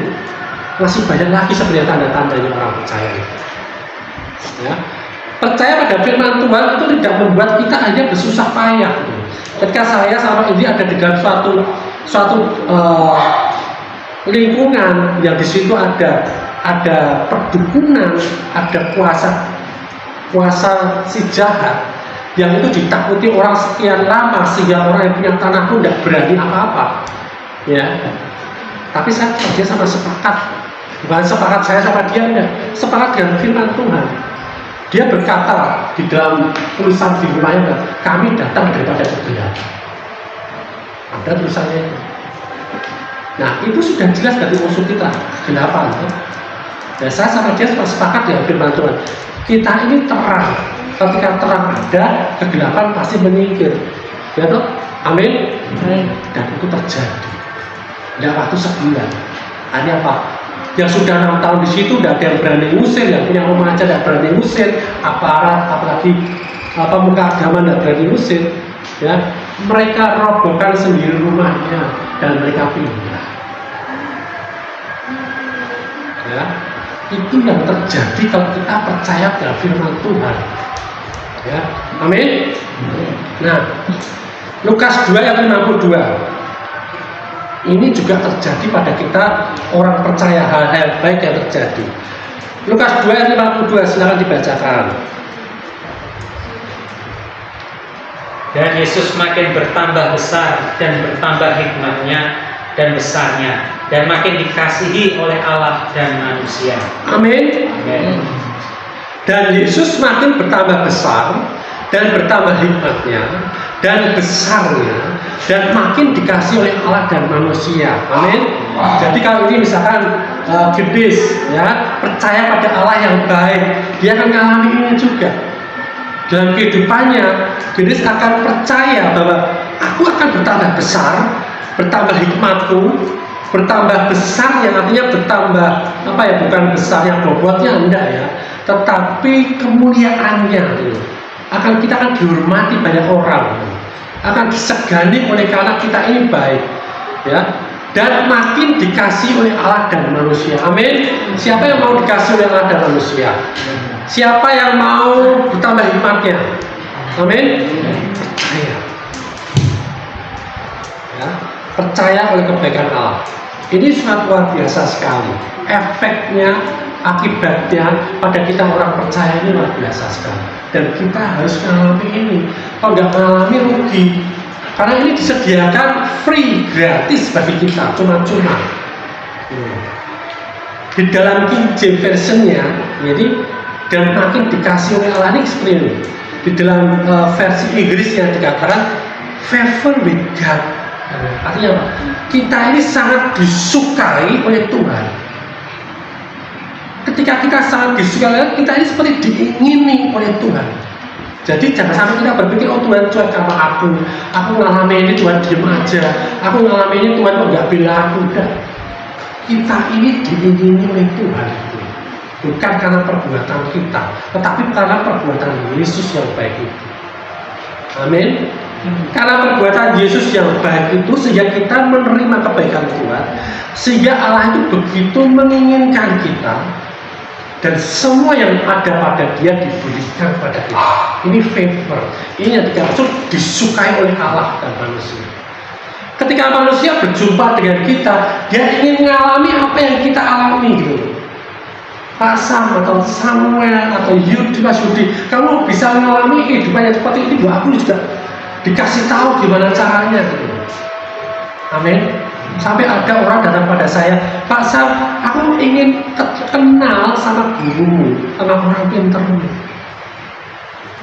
Masih banyak lagi sebenarnya tanda-tandanya orang percaya. Ya. Percaya pada firman Tuhan itu tidak membuat kita hanya bersusah payah. Ketika saya sama ini ada di dalam suatu lingkungan yang di situ ada perdukunan, ada kuasa si jahat yang itu ditakuti orang sekian lama sehingga orang yang punya tanah pun tidak berani apa-apa. Ya. Tapi saya kerja sama sepakat, bukan sepakat saya sama dia, enggak. Sepakat dengan firman Tuhan. Dia berkata di dalam tulisan di rumahnya, kami datang daripada kegelapan. Ada tulisannya itu. Nah, itu sudah jelas dari musuh kita, kegelapan. Dan saya sama dia sepakat dengan firman Tuhan. Kita ini terang. Ketika terang ada, kegelapan pasti menyingkir. Ya toh? Amin. Dan itu terjadi. Tidak waktu sebulan. Hanya apa? Yang sudah 6 tahun di situ tidak ada yang berani ngusir, yang punya rumah aja tidak berani ngusir, aparat, apalagi pemuka agama tidak berani ngusir. Ya, mereka robohkan sendiri rumahnya dan mereka pindah. Ya, itu yang terjadi kalau kita percaya pada firman Tuhan. Ya, amin. Nah, Lukas 2 ayat 52. Ini juga terjadi pada kita orang percaya hal-hal baik yang terjadi. Lukas 2 ayat 52, silakan dibacakan. Dan Yesus makin bertambah besar dan bertambah hikmatnya dan besarnya, dan makin dikasihi oleh Allah dan manusia. Amin. Amin. Dan Yesus makin bertambah besar dan bertambah hikmatnya dan besarnya, dan makin dikasih oleh Allah dan manusia. Amin. Jadi kalau ini misalkan Gedis ya percaya pada Allah yang baik, dia akan mengalami ini juga dalam kehidupannya. Gedis akan percaya bahwa aku akan bertambah besar, bertambah hikmatku, bertambah besar, yang artinya bertambah apa ya, bukan besar yang bobotnya enggak ya, tetapi kemuliaannya kita akan dihormati banyak orang, akan disegani oleh karena kita ini baik ya, dan makin dikasih oleh Allah dan manusia. Amin. Siapa yang mau dikasih oleh Allah dan manusia? Siapa yang mau bertambah hikmatnya? Amin. Percaya ya, percaya oleh kebaikan Allah. Ini sangat luar biasa sekali. Efeknya, akibatnya pada kita orang percaya ini luar biasa sekali. Dan kita harus mengalami ini. Kalau nggak mengalami rugi. Karena ini disediakan free, gratis bagi kita, cuma-cuma. Di dalam King James versionnya, jadi dan makin dikasih oleh Allah ini seperti ini. Di dalam versi Inggrisnya dikatakan favor with God. Artinya apa? Kita ini sangat disukai oleh Tuhan. Ketika kita sangat disukai, kita ini seperti diingini oleh Tuhan. Jadi jangan sampai kita berpikir, oh Tuhan cuek sama aku ngalami ini Tuhan diem aja, aku ngalami ini Tuhan kok nggak bilang aku. Udah, kita ini diingini oleh Tuhan. bukan karena perbuatan kita, tetapi karena perbuatan Yesus yang baik itu. Amin. Karena perbuatan Yesus yang baik itu, sehingga kita menerima kebaikan Tuhan, sehingga Allah itu begitu menginginkan kita, dan semua yang ada pada Dia diberikan pada kita. Ini favor, ini yang disukai oleh Allah dan manusia. Ketika manusia berjumpa dengan kita, dia ingin mengalami apa yang kita alami gitu. Pak Sam atau Samuel atau Mas Yudi, kamu bisa mengalami kehidupan yang seperti ini, aku juga dikasih tahu gimana caranya gitu. Amin. Sampai ada orang datang pada saya, Pak Sam, aku ingin kenal sama gurumu, sama orang pintermu.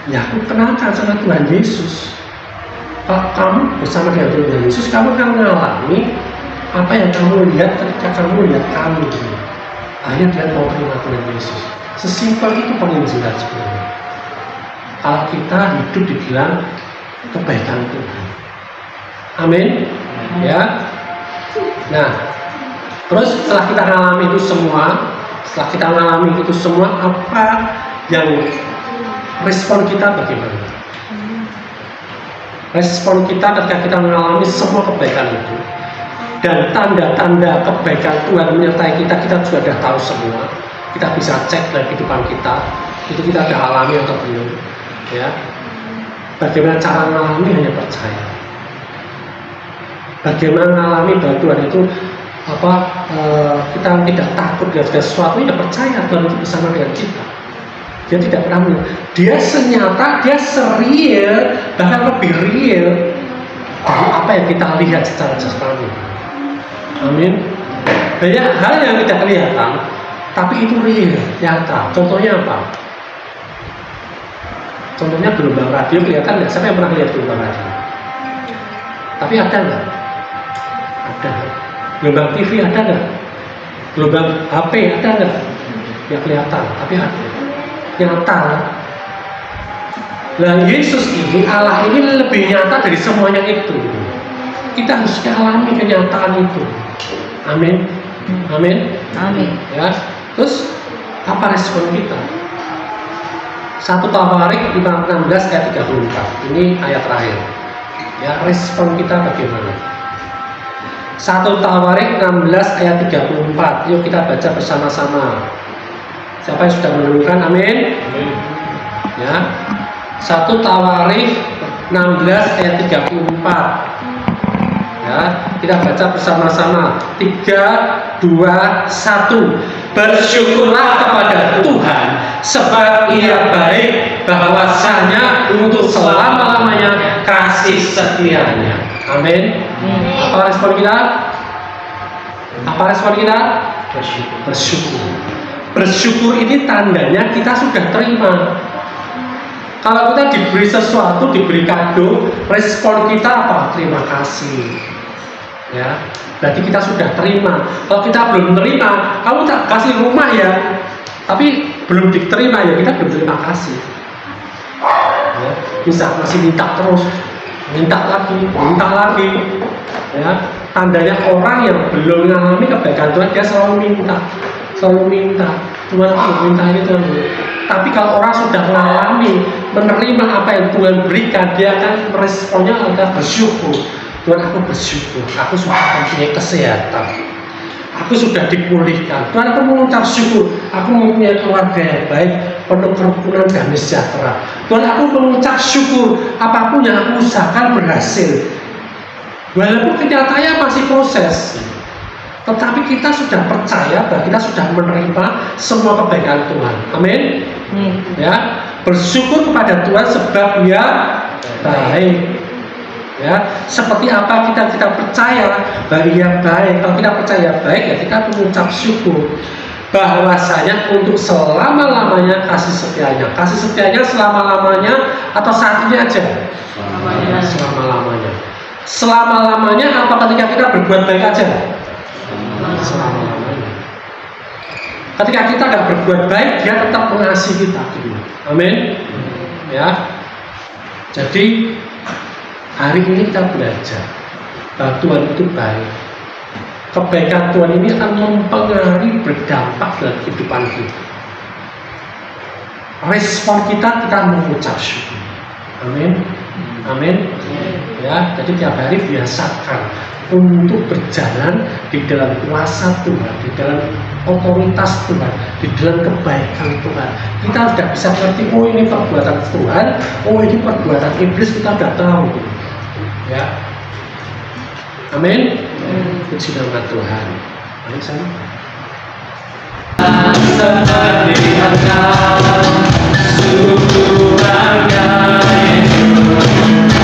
Ya aku kenalkan sama Tuhan Yesus. Pak, kamu bersama dengan Tuhan Yesus, kamu akan mengalami apa yang kamu lihat ketika kamu lihat kami. Akhirnya dia mau terima Tuhan Yesus. Sesimpel itu penginjilan sebenarnya. Kalau kita hidup dibilang kebaikan Tuhan. Amin. Ya. Nah, terus setelah kita mengalami itu semua, apa yang respon kita bagaimana? Respon kita ketika kita mengalami semua kebaikan itu, dan tanda-tanda kebaikan Tuhan menyertai kita, kita sudah tahu semua. Kita bisa cek dalam kehidupan kita, itu kita sudah alami atau belum. Ya. Bagaimana cara mengalami? Hanya percaya. Bagaimana mengalami bahwa Tuhan itu kita tidak takut dengan segala sesuatu, ya percaya Tuhan itu bersama dengan kita. Dia tidak pernah dia senyata, dia serial, bahkan lebih real dari apa yang kita lihat secara jasmani. Amin. Banyak hal yang tidak kelihatan, tapi itu real, nyata. Contohnya apa? Contohnya gelombang radio kelihatan nggak? Siapa yang pernah lihat gelombang radio? Tapi ada nggak? Ada. Gelombang TV ada nggak? Gelombang HP ada nggak? Ya kelihatan, tapi ada. Nyata. Nah Yesus ini, Allah ini lebih nyata dari semuanya itu. Kita harus alami kenyataan itu. Amin. Amin. Amin. Ya. Terus apa respon kita? 1 Tawarik 16 ayat 34. Ini ayat terakhir. Ya, respon kita bagaimana? 1 Tawarik 16 ayat 34. Yuk kita baca bersama-sama. Siapa yang sudah menemukan? Amin. Ya. 1 Tawarik 16 ayat 34. Ya, kita baca bersama-sama. 3, 2, 1. Bersyukurlah kepada Tuhan, sebab Ia baik, bahwasanya untuk selama-lamanya kasih setianya. Amin. Apa respon kita? Apa respon kita? Bersyukur. Bersyukur. Bersyukur ini tandanya kita sudah terima. Kalau kita diberi sesuatu, diberi kado, respon kita apa? Terima kasih. Ya, berarti kita sudah terima. Kalau kita belum terima, kamu tak kasih rumah ya, tapi belum diterima ya, kita belum terima kasih. Ya, bisa masih minta terus, minta lagi. Ya, tandanya orang yang belum mengalami kebaikan Tuhan, dia selalu minta. Tuhan aku minta ini Tuhan. Tapi kalau orang sudah mengalami, menerima apa yang Tuhan berikan, dia akan meresponnya adalah bersyukur. Tuhan, aku bersyukur, aku sudah mempunyai kesehatan, aku sudah dipulihkan. Tuhan, aku mengucap syukur, aku mempunyai keluarga yang baik, penuh kerukunan dan sejahtera. Tuhan, aku mengucap syukur, apapun yang aku usahakan berhasil. Walaupun kenyataannya masih proses, tetapi kita sudah percaya bahwa kita sudah menerima semua kebaikan Tuhan. Amin. Ya, bersyukur kepada Tuhan sebab Dia baik. Ya, seperti apa kita percaya bahwa Dia baik. Kalau kita percaya baik, ya kita mengucap syukur bahwasanya untuk selama-lamanya kasih setianya. Kasih setianya selama-lamanya atau saat ini aja? Selama-lamanya. Selama-lamanya apa ketika kita berbuat baik aja? Selama-lamanya. Ketika kita nggak berbuat baik, Dia tetap mengasihi kita. Amin. Ya. Jadi hari ini kita belajar bahwa Tuhan itu baik. Kebaikan Tuhan ini akan mempengaruhi, berdampak dalam kehidupan kita. respon kita mengucap syukur. Amin. Amin. Ya, jadi tiap hari biasakan untuk berjalan di dalam kuasa Tuhan, di dalam otoritas Tuhan, di dalam kebaikan Tuhan. Kita sudah bisa mengerti, oh ini perbuatan Tuhan, oh ini perbuatan iblis, kita sudah tahu. Ya. Amin. Puji nama Tuhan. Amin. Seperti engkau, sungguh bangga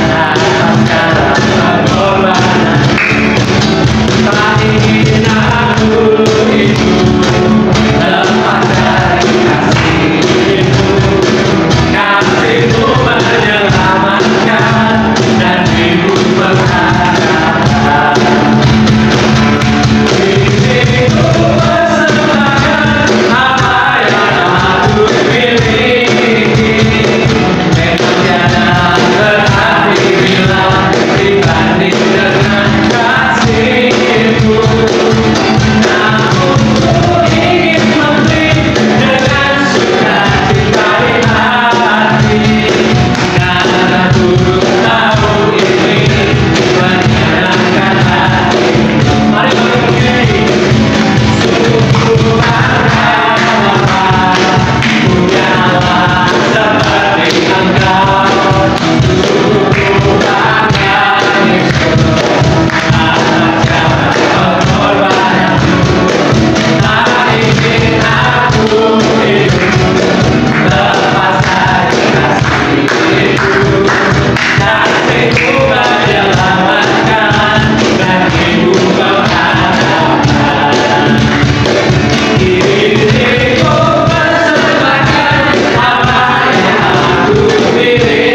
atas segala pengorbanan. Tak ingin aku hidup lepas dari kasih-Mu. Kasih-Mu menyelamatkan dan hidup mengharapkan. Hidupku persembahkan apa yang aku miliki. Memang tiada berarti bila dibanding dengan kasih-Mu. Namun ku ingin memberi dengan sukacita di hati, karena ku tahu ini menyenangkan hati-Mu. Mari berdiri. Sungguh bangga Bapa, punyalah seperti Engkau. Sungguh bangga Yesus, atas segala pengorbanan-Mu. Tak ingin aku hidup lepas dari kasih-Mu. Kasih-Mu menyelamatkan dan hidup mengharapkan. Diriku persembahkan apa yang aku miliki.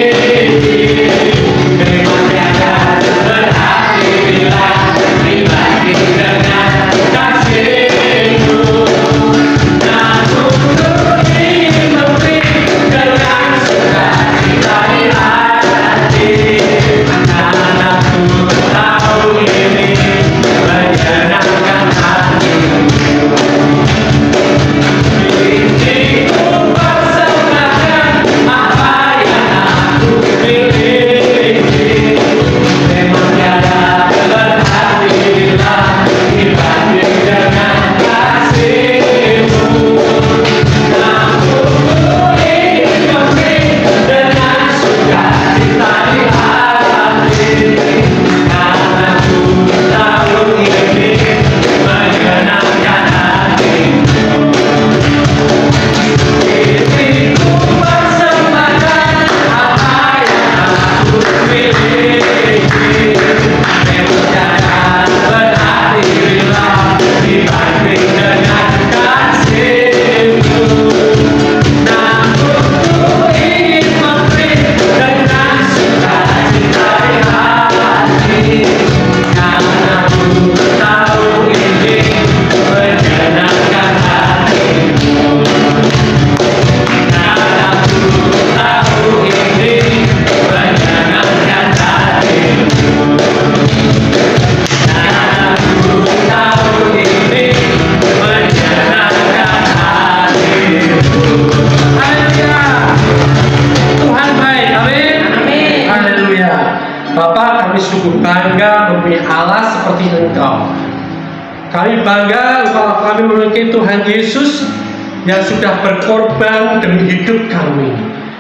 Memang tiada berarti bila dibanding dengan kasih-Mu. Namun ku ingin memberi dengan sukacita di hati, karena ku tahu ini menyenangkan hati-Mu. Diriku persembahkan apa yang aku miliki. Memang tiada berarti bila dibanding dengan kasih-Mu. Namun ku ingin memberi dengan sukacita di hati, karena ku tahu ini menyenangkan hati-Mu. Diriku persembahkan apa yang aku miliki. Memang tiada berarti bila dibanding dengan kasih-Mu. Namun ku ingin memberi dengan sukacita di hati, karena ku tahu ini menyenangkan hati-Mu. Karena ku tahu ini menyenangkan hati-Mu. Karena ku tahu ini menyenangkan hati-Mu. Haleluya. Tuhan baik. Amin. Haleluya. Bapak, kami sungguh bangga mempunyai Allah seperti Engkau. Kami bangga kalau kami memiliki Tuhan Yesus yang sudah berkorban demi hidup kami,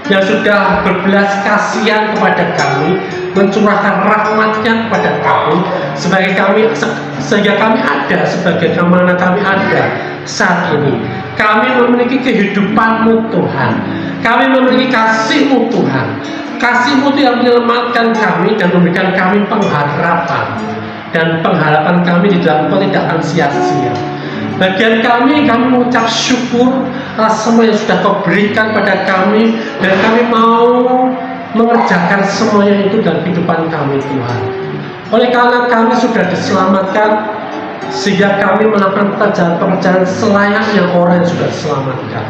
yang sudah berbelas kasihan kepada kami, mencurahkan rahmat-Nya kepada kami, sehingga kami ada sebagaimana kami ada saat ini. Kami memiliki kehidupan-Mu Tuhan, kami memiliki kasih-Mu Tuhan. Kasih-Mu itu yang menyelamatkan kami dan memberikan kami pengharapan, dan pengharapan kami di dalam Engkau tidak akan sia-sia. Bagian kami mengucap syukur atas semua yang sudah Kau berikan pada kami, dan kami mau mengerjakan semuanya itu dalam kehidupan kami, Tuhan. Oleh karena kami sudah diselamatkan, sehingga kami melakukan pekerjaan-pekerjaan selayaknya orang yang sudah diselamatkan.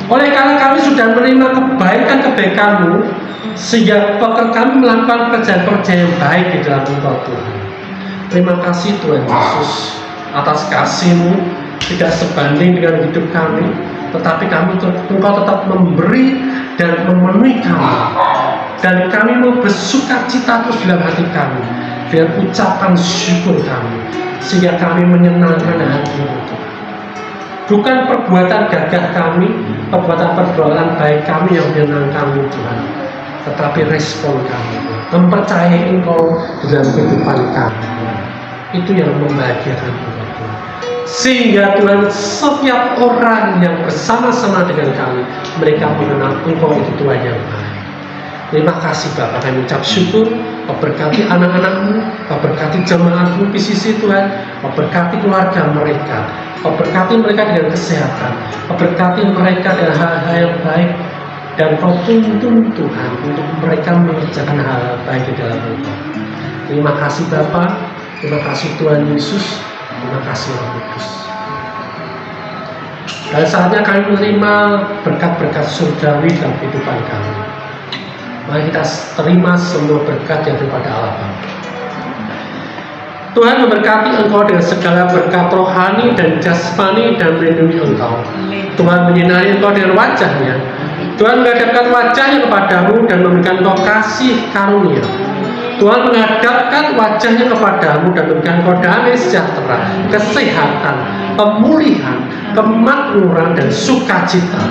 Oleh karena kami sudah menerima kebaikan-kebaikan-Mu, sehingga kami melakukan pekerjaan-pekerjaan yang baik di dalam Engkau, Tuhan. Terima kasih Tuhan Yesus atas kasih-Mu tidak sebanding dengan hidup kami, tetapi Engkau tetap memberi dan memenuhi kami. Dan kami mau bersuka cita terus dalam hati kami dengan ucapan syukur kami, sehingga kami menyenangkan hati-Mu Tuhan. Bukan perbuatan gagah kami, perbuatan baik kami yang menyenangkan-Mu Tuhan, tetapi respon kami mempercayai Engkau dalam kehidupan kami. Itu yang membahagiakan Tuhan. Sehingga Tuhan, setiap orang yang bersama-sama dengan kami, mereka mengenal Engkau itu Tuhan yang baik. Terima kasih Bapak, kami ucap syukur. Kau berkati anak-anak-Mu, Kau berkati jemaat-Mu di sisi Tuhan, Kau berkati keluarga mereka, Kau berkati mereka dengan kesehatan, Kau berkati mereka dengan hal-hal yang baik, dan Kau tuntun Tuhan untuk mereka mengerjakan hal-hal baik di dalam Engkau. Terima kasih Bapa, terima kasih Tuhan Yesus, terima kasih Roh Kudus. Dan saatnya kami menerima berkat-berkat surgawi dalam kehidupan kami. Mari kita terima semua berkat yang daripada Allah Bapa. Tuhan memberkati Engkau dengan segala berkat rohani dan jasmani dan melindungi Engkau. Tuhan menyinari Engkau dengan wajah-Nya. Tuhan menghadapkan wajah-Nya kepadamu dan memberikan Engkau kasih karunia. Tuhan menghadapkan wajah-Nya kepadamu dan memberikan Engkau damai sejahtera, kesehatan, pemulihan, kemakmuran dan sukacita.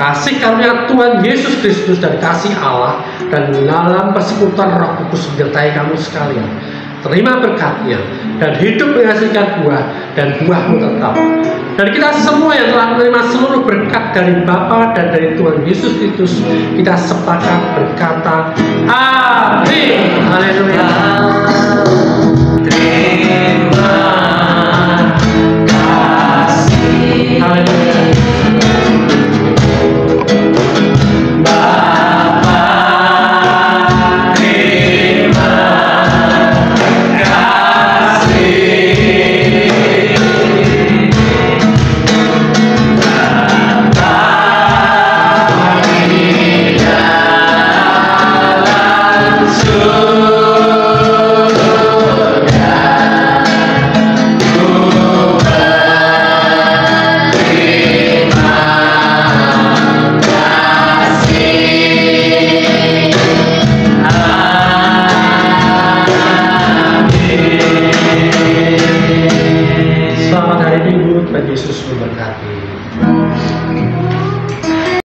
Kasih karunia Tuhan Yesus Kristus dan kasih Allah dan dalam persekutuan Roh Kudus menyertai kamu sekalian. Terima berkat-Nya dan hidup menghasilkan buah, dan buah-Mu tetap. Dan kita semua yang telah menerima seluruh berkat dari Bapa dan dari Tuhan Yesus Kristus, kita sepakat berkata amin. Haleluya. Terima kasih. Haleluya. Yesus memberkati.